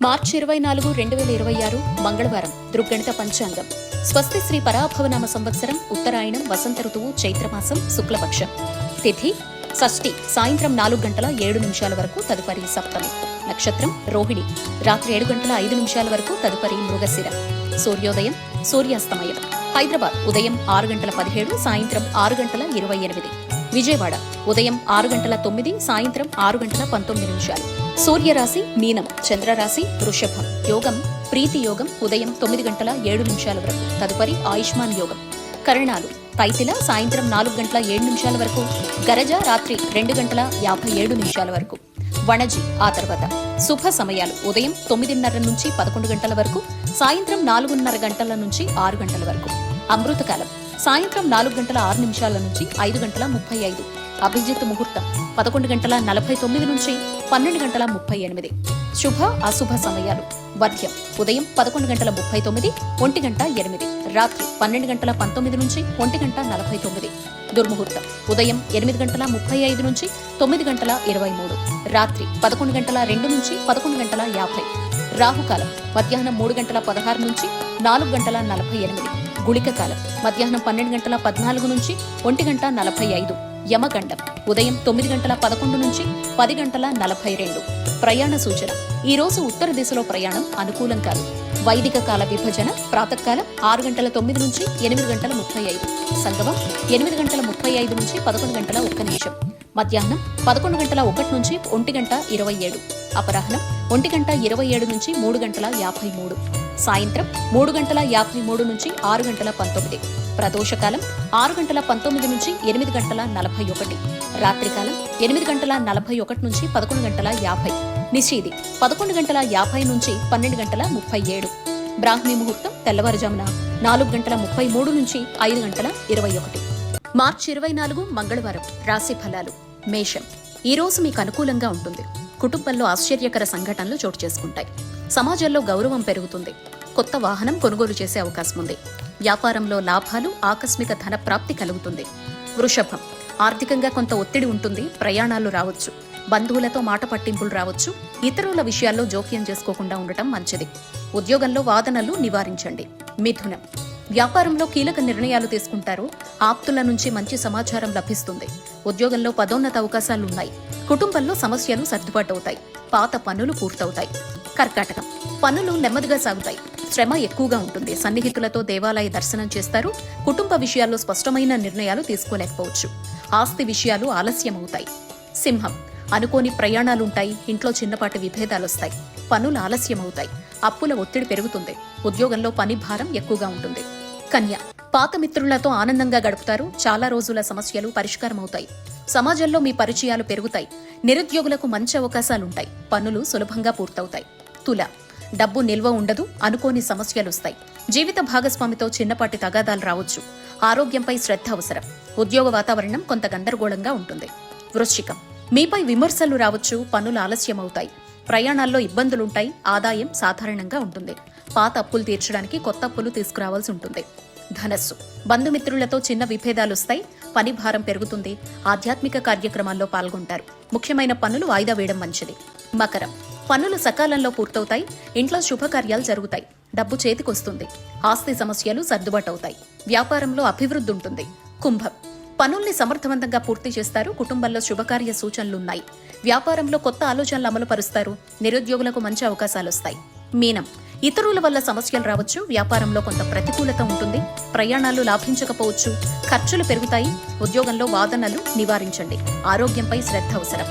మార్చి 24, 2026 మంగళవారం దృగ్గణిత పంచాంగం. స్వస్తి శ్రీ పరాభవనామ సంవత్సరం ఉత్తరాయణం వసంత ఋతువు చైత్రమాసం శుక్లపక్షం. తిథి షష్ఠి సాయంత్రం 4:07 వరకు తదుపరి సప్తమి. నక్షత్రం రోహిణి రాత్రి 7:05 వరకు తదుపరి మృగశిర. సూర్యోదయం సూర్యాస్తమయం. హైదరాబాద్ ఉదయం 6:17 సాయంత్రం 6:28. విజయవాడ ఉదయం 6:09 సాయంత్రం 6:19. సూర్యరాశి మీనం, చంద్రరాశి వృషభం. యోగం ప్రీతి యోగం ఉదయం 9:07 వరకు తదుపరి ఆయుష్మాన్ యోగం. కరణాలు తైతిల సాయంత్రం 4:07 వరకు, గరజ రాత్రి 2:57 వరకు, వణజి ఆ తర్వాత. శుభ సమయాలు ఉదయం 9:30 నుంచి 11 గంటల వరకు, సాయంత్రం 4:30 గంటల నుంచి 6 గంటల వరకు. అమృతకాలం సాయంత్రం 4:06 నుంచి 5:35. అభిజిత్ ముహూర్తం 11:49 నుంచి 12:38. శుభ అశుభ సమయాలు వర్ధ్యం ఉదయం 11:39, 1:08, రాత్రి 12:19 నుంచి 1:49. దుర్ముహూర్తం ఉదయం 8:35 నుంచి 9:23, రాత్రి 11:02 నుంచి 11:50. రాహుకాలం మధ్యాహ్నం 3:16 నుంచి 4:48. గుళిక కాలం మధ్యాహ్నం 12:14 నుంచి 1:45. యమగండం ఉదయం 9:11 నుంచి 10:42. ప్రయాణ సూచన ఈ రోజు ఉత్తర దిశలో ప్రయాణం అనుకూలం కాదు. వైదిక కాల విభజన ప్రాతకాలం 6:09 నుంచి 8:35. సంగమం 8:35 నుంచి 11:01. మధ్యాహ్నం 11:01 నుంచి 1:27. అపరాహ్నం 1:27 నుంచి 3:53. సాయంత్రం 3:53 నుంచి 6:19. ప్రదోషకాలం 6:19 నుంచి 8:41. రాత్రికాలం 8:41 నుంచి 11:50. నిషీది 11:50 నుంచి 12:37. బ్రాహ్మీ ముహూర్తం తెల్లవారుజామున 4:33 నుంచి 5:21. మార్చి 24 మంగళవారం. రాశి ఫలాలు. మేషం ఈ రోజు మీకు అనుకూలంగా ఉంటుంది. కుటుంబంలో ఆశ్చర్యకర సంఘటనలు చోటు చేసుకుంటాయి. సమాజంలో గౌరవం పెరుగుతుంది. కొత్త వాహనం కొనుగోలు చేసే అవకాశం ఉంది. వ్యాపారంలో లాభాలు, ఆకస్మిక ధన ప్రాప్తి కలుగుతుంది. వృషభం ఆర్థికంగా కొంత ఒత్తిడి ఉంటుంది. ప్రయాణాలు రావచ్చు. బంధువులతో మాట పట్టింపులు రావచ్చు. ఇతరుల విషయాల్లో జోక్యం చేసుకోకుండా ఉండటం మంచిది. ఉద్యోగంలో వాదనలు నివారించండి. మిథునం వ్యాపారంలో కీలక నిర్ణయాలు తీసుకుంటారు. ఆప్తుల నుంచి మంచి సమాచారం లభిస్తుంది. ఉద్యోగంలో పదోన్నత అవకాశాలున్నాయి. కుటుంబంలో సమస్యలు సర్దుబాటు అవుతాయి. పాత పనులు పూర్తవుతాయి. కర్కాటకం పనులు నెమ్మదిగా సాగుతాయి. శ్రమ ఎక్కువగా ఉంటుంది. సన్నిహితులతో దేవాలయ దర్శనం చేస్తారు. కుటుంబ విషయాల్లో స్పష్టమైన నిర్ణయాలు తీసుకోలేకపోవచ్చు. ఆస్తి విషయాలు ఆలస్యమవుతాయి. సింహం అనుకోని ప్రయాణాలుంటాయి. ఇంట్లో చిన్నపాటి విభేదాలొస్తాయి. పనులు ఆలస్యమవుతాయి. అప్పుల ఒత్తిడి పెరుగుతుంది. ఉద్యోగంలో పని భారం ఎక్కువగా ఉంటుంది. కన్య పాత మిత్రులతో ఆనందంగా గడుపుతారు. చాలా రోజుల సమస్యలు పరిష్కారమవుతాయి. సమాజంలో మీ పరిచయాలు పెరుగుతాయి. నిరుద్యోగులకు మంచి అవకాశాలుంటాయి. పనులు సులభంగా పూర్తవుతాయి. తుల డబ్బు నిల్వ ఉండదు. అనుకోని సమస్యలొస్తాయి. జీవిత భాగస్వామితో చిన్నపాటి తగాదాలు రావచ్చు. ఆరోగ్యంపై శ్రద్ధ అవసరం. ఉద్యోగ వాతావరణం కొంత గందరగోళంగా ఉంటుంది. వృశ్చికం మీపై విమర్శలు రావచ్చు. పనులు ఆలస్యమవుతాయి. ప్రయాణాల్లో ఇబ్బందులుంటాయి. ఆదాయం సాధారణంగా ఉంటుంది. పాత అప్పులు తీర్చడానికి కొత్త అప్పులు తీసుకురావాల్సి ఉంటుంది. ధనస్సు బంధుమిత్రులతో చిన్న విభేదాలొస్తాయి. పని భారం పెరుగుతుంది. ఆధ్యాత్మిక కార్యక్రమాల్లో పాల్గొంటారు. ముఖ్యమైన పనులు వాయిదా వేయడం మంచిది. మకరం పనులు సకాలంలో పూర్తవుతాయి. ఇంట్లో శుభకార్యాలు జరుగుతాయి. డబ్బు చేతికొస్తుంది. ఆస్తి సమస్యలు సర్దుబాటవుతాయి. వ్యాపారంలో అభివృద్ధి ఉంటుంది. కుంభం పనుల్ని సమర్థవంతంగా పూర్తి చేస్తారు. కుటుంబంలో శుభకార్య సూచనలున్నాయి. వ్యాపారంలో కొత్త ఆలోచనలు అమలు పరుస్తారు. నిరుద్యోగులకు మంచి అవకాశాలొస్తాయి. మీనం ఇతరుల వల్ల సమస్యలు రావచ్చు. వ్యాపారంలో కొంత ప్రతికూలత ఉంటుంది. ప్రయాణాలు లాభించకపోవచ్చు. ఖర్చులు పెరుగుతాయి. ఉద్యోగంలో వాదనలు నివారించండి. ఆరోగ్యంపై శ్రద్ధ అవసరం.